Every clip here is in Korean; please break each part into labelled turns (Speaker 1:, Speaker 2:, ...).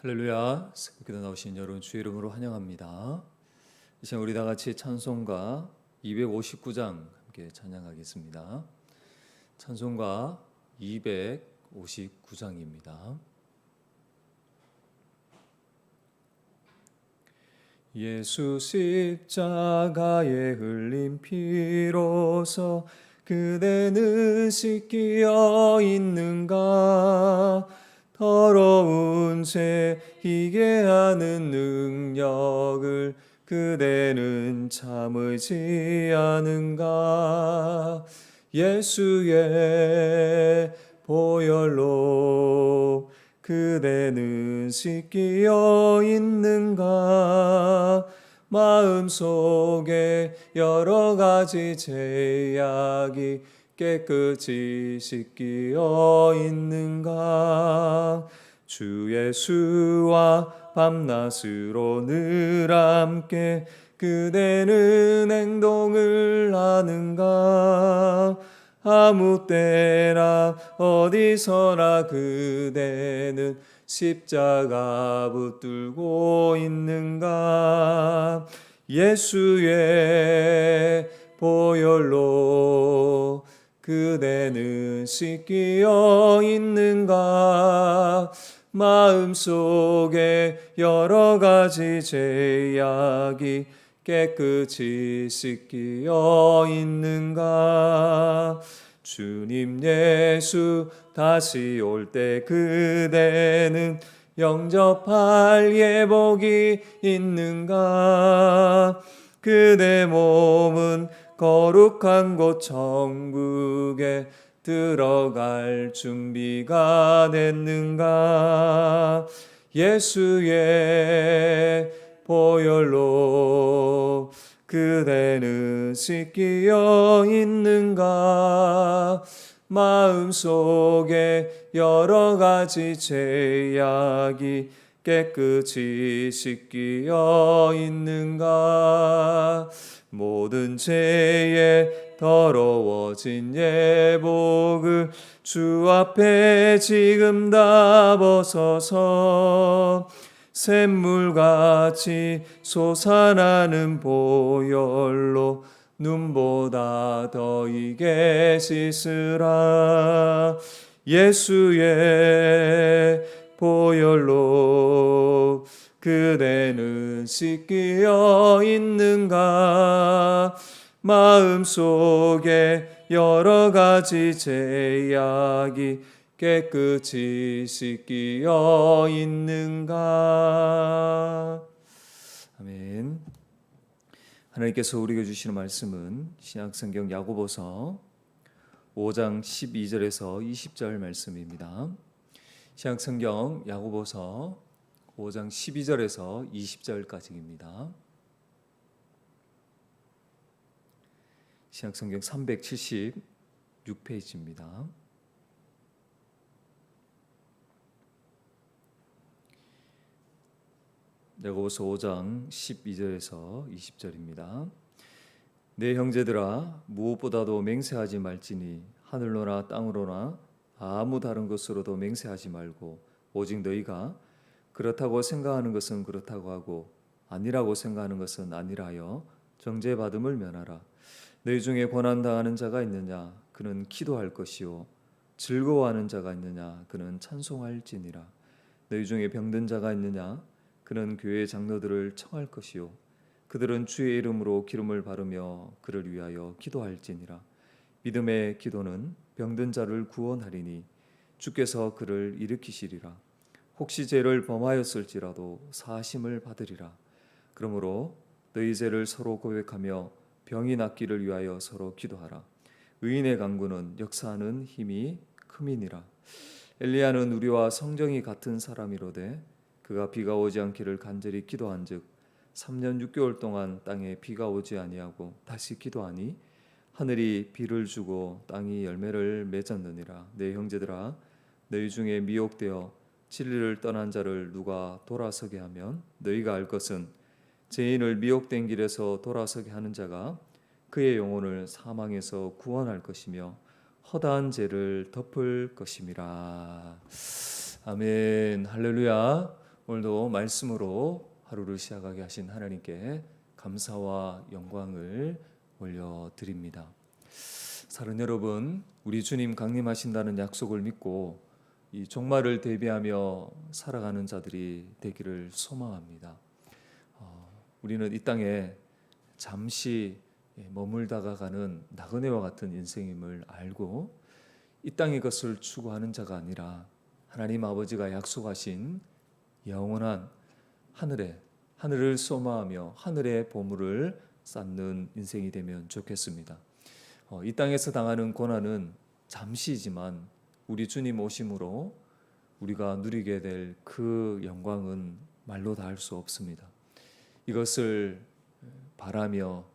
Speaker 1: 할렐루야. 새벽기도 나오신 여러분 주의 이름으로 환영합니다. 이 시간 우리 다 같이 찬송가 259장 함께 찬양하겠습니다. 찬송가 259장입니다. 예수 십자가에 흘린 피로서 그대는 씻기어 있는가? 더러운 죄 희게 하는 능력을 그대는 참으지 않은가? 예수의 보혈로 그대는 씻기어 있는가? 마음속에 여러 가지 죄악이 깨끗이 씻기어 있는가? 주 예수와 밤낮으로 늘 함께 그대는 행동을 하는가? 아무 때나 어디서나 그대는 십자가 붙들고 있는가? 예수의 보혈로 그대는 씻기어 있는가? 마음속에 여러 가지 죄악이 깨끗이 씻기어 있는가? 주님 예수 다시 올 때 그대는 영접할 예복이 있는가? 그대 몸은 거룩한 곳 천국에 들어갈 준비가 됐는가? 예수의 보혈로 그대는 씻기어 있는가? 마음속에 여러 가지 죄악이 깨끗이 씻기어 있는가? 모든 죄에 더러워진 예복을 주 앞에 지금 다 벗어서 샘물같이 솟아나는 보혈로 눈보다 더 익게 씻으라. 예수의 보혈로 그대는 씻기어 있는가? 마음속에 여러 가지 죄악이 깨끗이 씻기어 있는가? 아멘. 하나님께서 우리에게 주시는 말씀은 신약성경 야고보서 5장 12절에서 20절 말씀입니다. 신약성경 야고보서 5장 12절에서 20절까지입니다. 신약성경 376페이지입니다. 야고보서 5장 12절에서 20절입니다. 내 형제들아 무엇보다도 맹세하지 말지니 하늘로나 땅으로나 아무 다른 것으로도 맹세하지 말고 오직 너희가 그렇다고 생각하는 것은 그렇다고 하고 아니라고 생각하는 것은 아니라 하여 정죄받음을 면하라. 너희 중에 고난당하는 자가 있느냐? 그는 기도할 것이요 즐거워하는 자가 있느냐? 그는 찬송할지니라. 너희 중에 병든 자가 있느냐? 그는 교회 장로들을 청할 것이요 그들은 주의 이름으로 기름을 바르며 그를 위하여 기도할지니라. 믿음의 기도는 병든 자를 구원하리니 주께서 그를 일으키시리라. 혹시 죄를 범하였을지라도 사하심을 받으리라. 그러므로 너희 죄를 서로 고백하며 병이 낫기를 위하여 서로 기도하라. 의인의 간구는 역사하는 힘이 큼이니라. 엘리야는 우리와 성정이 같은 사람이로되 그가 비가 오지 않기를 간절히 기도한즉 3년 6개월 동안 땅에 비가 오지 아니하고 다시 기도하니 하늘이 비를 주고 땅이 열매를 맺었느니라. 내 형제들아 너희 중에 미혹되어 진리를 떠난 자를 누가 돌아서게 하면 너희가 알 것은 죄인을 미혹된 길에서 돌아서게 하는 자가 그의 영혼을 사망에서 구원할 것이며 허다한 죄를 덮을 것임이라. 아멘. 할렐루야. 오늘도 말씀으로 하루를 시작하게 하신 하나님께 감사와 영광을 올려드립니다. 사랑 여러분, 우리 주님 강림하신다는 약속을 믿고 이 종말을 대비하며 살아가는 자들이 되기를 소망합니다. 우리는 이 땅에 잠시 머물다가 가는 나그네와 같은 인생임을 알고 이 땅의 것을 추구하는 자가 아니라 하나님 아버지가 약속하신 영원한 하늘을 소망하며 하늘의 보물을 쌓는 인생이 되면 좋겠습니다. 이 땅에서 당하는 고난은 잠시지만 우리 주님 오심으로 우리가 누리게 될 그 영광은 말로 다 할 수 없습니다. 이것을 바라며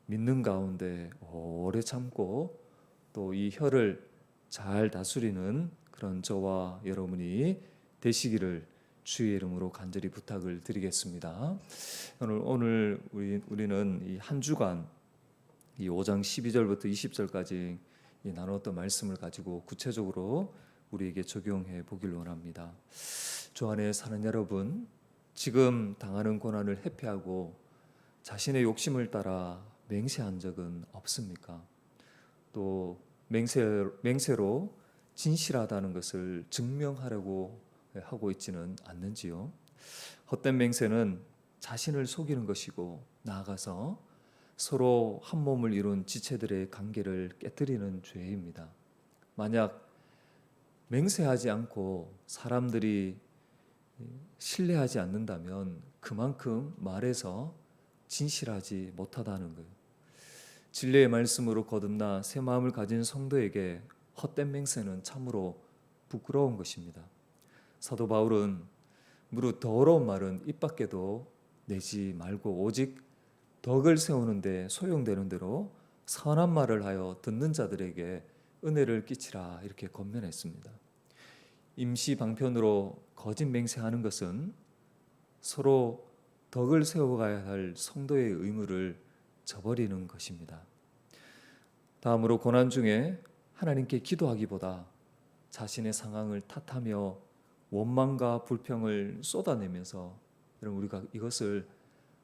Speaker 1: 믿는 가운데 오래 참고 또 이 혀를 잘 다스리는 그런 저와 여러분이 되시기를 주의 이름으로 간절히 부탁을 드리겠습니다. 오늘 우리는 이 한 주간 이 5장 12절부터 20절까지 나눴던 말씀을 가지고 구체적으로 우리에게 적용해 보길 원합니다. 주 안에 사는 여러분, 지금 당하는 고난을 회피하고 자신의 욕심을 따라 맹세한 적은 없습니까? 또 맹세로 진실하다는 것을 증명하려고 하고 있지는 않는지요? 헛된 맹세는 자신을 속이는 것이고 나아가서 서로 한 몸을 이룬 지체들의 관계를 깨뜨리는 죄입니다. 만약 맹세하지 않고 사람들이 신뢰하지 않는다면 그만큼 말해서 진실하지 못하다는 거예요. 진리의 말씀으로 거듭나 새 마음을 가진 성도에게 헛된 맹세는 참으로 부끄러운 것입니다. 사도 바울은 무릇 더러운 말은 입 밖에도 내지 말고 오직 덕을 세우는데 소용되는 대로 선한 말을 하여 듣는 자들에게 은혜를 끼치라 이렇게 권면했습니다. 임시 방편으로 거짓 맹세하는 것은 서로 덕을 세워가야 할 성도의 의무를 저버리는 것입니다. 다음으로 고난 중에 하나님께 기도하기보다 자신의 상황을 탓하며 원망과 불평을 쏟아내면서 여러분 우리가 이것을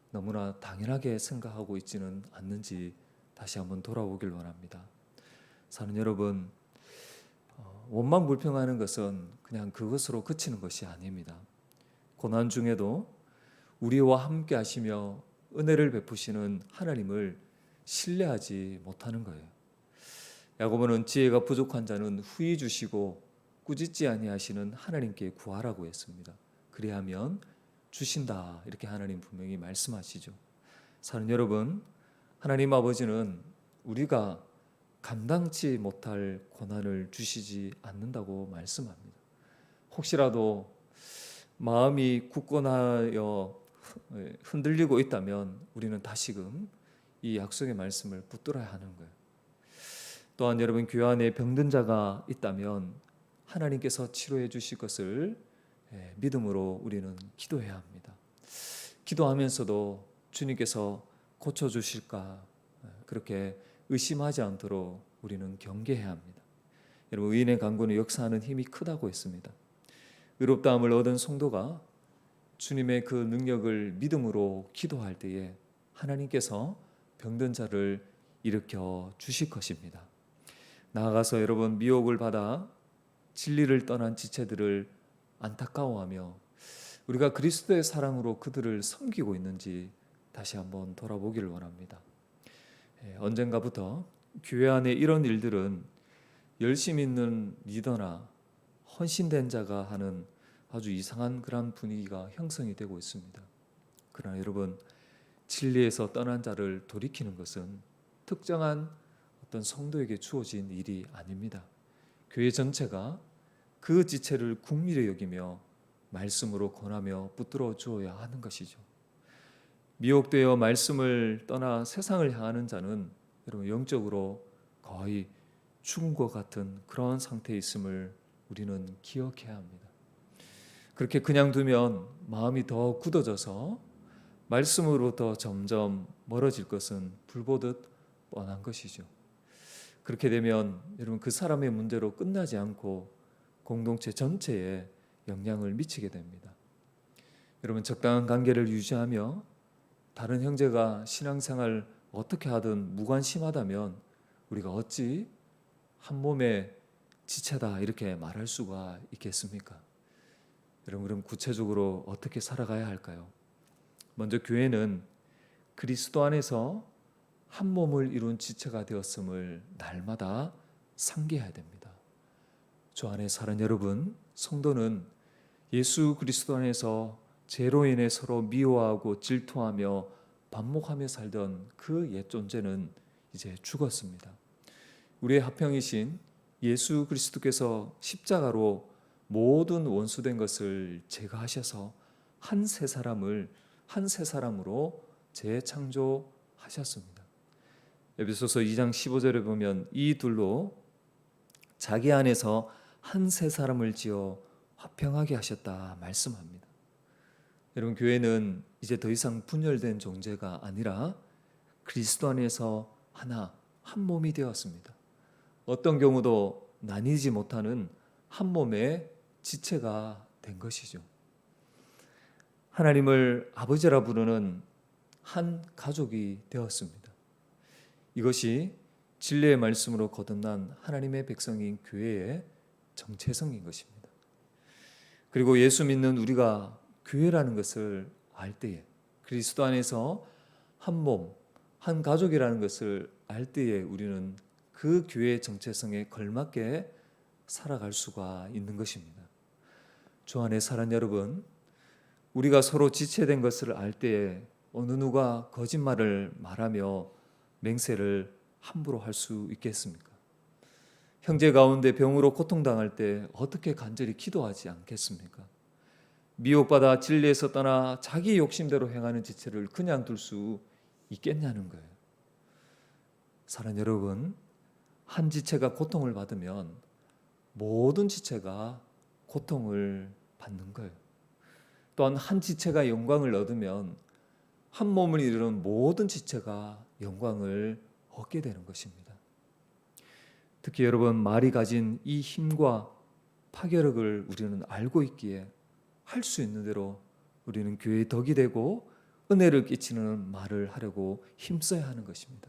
Speaker 1: 너무나 당연하게 생각하고 있지는 않는지 다시 한번 돌아보길 원합니다. 사는 여러분, 원망 불평하는 것은 그냥 그것으로 그치는 것이 아닙니다. 고난 중에도 우리와 함께 하시며 은혜를 베푸시는 하나님을 신뢰하지 못하는 거예요. 야고보는 지혜가 부족한 자는 후히 주시고 꾸짖지 아니하시는 하나님께 구하라고 했습니다. 그리하면 주신다 이렇게 하나님 분명히 말씀하시죠. 사는 여러분, 하나님 아버지는 우리가 감당치 못할 고난을 주시지 않는다고 말씀합니다. 혹시라도 마음이 굳건하여 흔들리고 있다면 우리는 다시금 이 약속의 말씀을 붙들어야 하는 거예요. 또한 여러분 교회 안에 병든 자가 있다면 하나님께서 치료해 주실 것을 믿음으로 우리는 기도해야 합니다. 기도하면서도 주님께서 고쳐주실까 그렇게 의심하지 않도록 우리는 경계해야 합니다. 여러분 의인의 간구는 역사하는 힘이 크다고 했습니다. 의롭다함을 얻은 성도가 주님의 그 능력을 믿음으로 기도할 때에 하나님께서 병든 자를 일으켜 주실 것입니다. 나아가서 여러분 미혹을 받아 진리를 떠난 지체들을 안타까워하며 우리가 그리스도의 사랑으로 그들을 섬기고 있는지 다시 한번 돌아보기를 원합니다. 언젠가부터 교회 안에 이런 일들은 열심 있는 리더나 헌신된 자가 하는 아주 이상한 그런 분위기가 형성이 되고 있습니다. 그러나 여러분 진리에서 떠난 자를 돌이키는 것은 특정한 어떤 성도에게 주어진 일이 아닙니다. 교회 전체가 그 지체를 국리를 여기며 말씀으로 권하며 붙들어 주어야 하는 것이죠. 미혹되어 말씀을 떠나 세상을 향하는 자는 여러분 영적으로 거의 죽은 것 같은 그런 상태에 있음을 우리는 기억해야 합니다. 그렇게 그냥 두면 마음이 더 굳어져서 말씀으로부터 점점 멀어질 것은 불보듯 뻔한 것이죠. 그렇게 되면 여러분 그 사람의 문제로 끝나지 않고 공동체 전체에 영향을 미치게 됩니다. 여러분, 적당한 관계를 유지하며 다른 형제가 신앙생활 어떻게 하든 무관심하다면 우리가 어찌 한 몸의 지체다 이렇게 말할 수가 있겠습니까? 여러분, 그럼 구체적으로 어떻게 살아가야 할까요? 먼저 교회는 그리스도 안에서 한 몸을 이룬 지체가 되었음을 날마다 상기해야 됩니다. 주 안에 사는 여러분, 성도는 예수 그리스도 안에서 죄로 인해 서로 미워하고 질투하며 반목하며 살던 그 옛 존재는 이제 죽었습니다. 우리의 화평이신 예수 그리스도께서 십자가로 모든 원수된 것을 제거하셔서 한 새 사람으로 재창조하셨습니다. 에베소서 2장 15절에 보면 이 둘로 자기 안에서 한 새 사람을 지어 화평하게 하셨다 말씀합니다. 여러분, 교회는 이제 더 이상 분열된 존재가 아니라 그리스도 안에서 한 몸이 되었습니다. 어떤 경우도 나뉘지 못하는 한 몸의 지체가 된 것이죠. 하나님을 아버지라 부르는 한 가족이 되었습니다. 이것이 진리의 말씀으로 거듭난 하나님의 백성인 교회의 정체성인 것입니다. 그리고 예수 믿는 우리가 교회라는 것을 알 때에, 그리스도 안에서 한 몸, 한 가족이라는 것을 알 때에 우리는 그 교회의 정체성에 걸맞게 살아갈 수가 있는 것입니다. 주 안에 사는 여러분, 우리가 서로 지체된 것을 알 때에 어느 누가 거짓말을 말하며 맹세를 함부로 할 수 있겠습니까? 형제 가운데 병으로 고통당할 때 어떻게 간절히 기도하지 않겠습니까? 미혹받아 진리에서 떠나 자기 욕심대로 행하는 지체를 그냥 둘 수 있겠냐는 거예요. 사랑하는 여러분, 한 지체가 고통을 받으면 모든 지체가 고통을 받는 거예요. 또한 한 지체가 영광을 얻으면 한 몸을 이루는 모든 지체가 영광을 얻게 되는 것입니다. 특히 여러분, 말이 가진 이 힘과 파괴력을 우리는 알고 있기에 할 수 있는 대로 우리는 교회의 덕이 되고 은혜를 끼치는 말을 하려고 힘써야 하는 것입니다.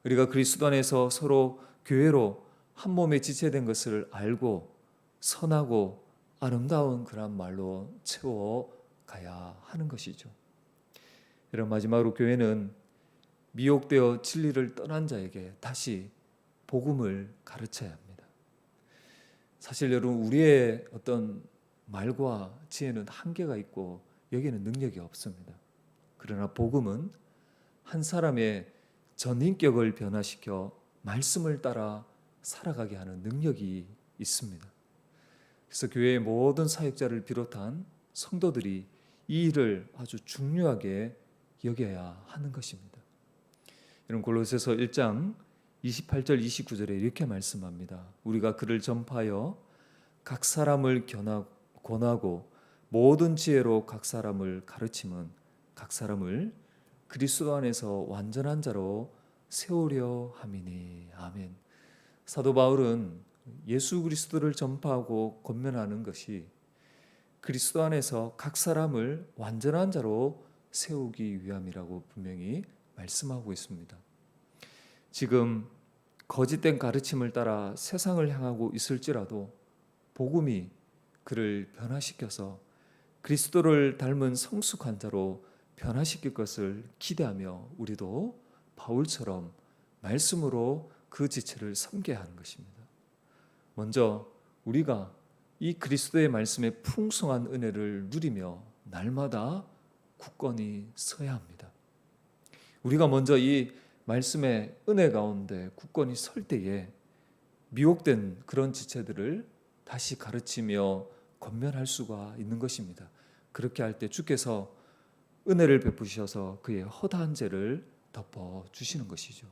Speaker 1: 우리가 그리스도 안에서 서로 교회로 한 몸에 지체된 것을 알고 선하고 아름다운 그런 말로 채워가야 하는 것이죠. 여러분, 마지막으로 교회는 미혹되어 진리를 떠난 자에게 다시 복음을 가르쳐야 합니다. 사실 여러분, 우리의 어떤 말과 지혜는 한계가 있고 여기에는 능력이 없습니다. 그러나 복음은 한 사람의 전인격을 변화시켜 말씀을 따라 살아가게 하는 능력이 있습니다. 그래서 교회의 모든 사역자를 비롯한 성도들이 이 일을 아주 중요하게 여겨야 하는 것입니다. 여러분, 골로새서 1장 28절 29절에 이렇게 말씀합니다. 우리가 그를 전파하여 각 사람을 권하고 모든 지혜로 각 사람을 가르치면 각 사람을 그리스도 안에서 완전한 자로 세우려 함이니. 아멘. 사도 바울은 예수 그리스도를 전파하고 권면하는 것이 그리스도 안에서 각 사람을 완전한 자로 세우기 위함이라고 분명히 말씀하고 있습니다. 지금 거짓된 가르침을 따라 세상을 향하고 있을지라도 복음이 그를 변화시켜서 그리스도를 닮은 성숙한 자로 변화시킬 것을 기대하며 우리도 바울처럼 말씀으로 그 지체를 섬겨야 하는 것입니다. 먼저 우리가 이 그리스도의 말씀의 풍성한 은혜를 누리며 날마다 굳건히 서야 합니다. 우리가 먼저 이 말씀의 은혜 가운데 굳건히 설 때에 미혹된 그런 지체들을 다시 가르치며 권면할 수가 있는 것입니다. 그렇게 할 때 주께서 은혜를 베푸셔서 그의 허다한 죄를 덮어주시는 것이죠.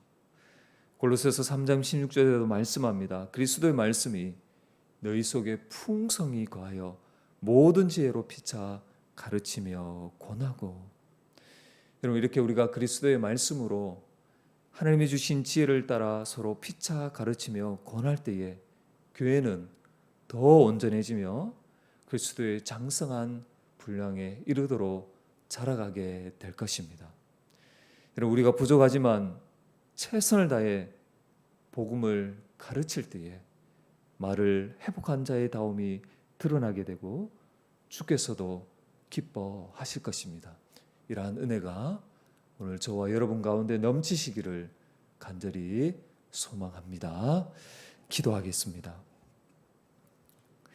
Speaker 1: 골로새서 3장 16절에도 말씀합니다. 그리스도의 말씀이 너희 속에 풍성히 거하여 모든 지혜로 피차 가르치며 권하고. 여러분, 이렇게 우리가 그리스도의 말씀으로 하나님이 주신 지혜를 따라 서로 피차 가르치며 권할 때에 교회는 더 온전해지며 그리스도의 장성한 분량에 이르도록 자라가게 될 것입니다. 여러분, 우리가 부족하지만 최선을 다해 복음을 가르칠 때에 말을 회복한 자의 다움이 드러나게 되고 주께서도 기뻐하실 것입니다. 이러한 은혜가 오늘 저와 여러분 가운데 넘치시기를 간절히 소망합니다. 기도하겠습니다.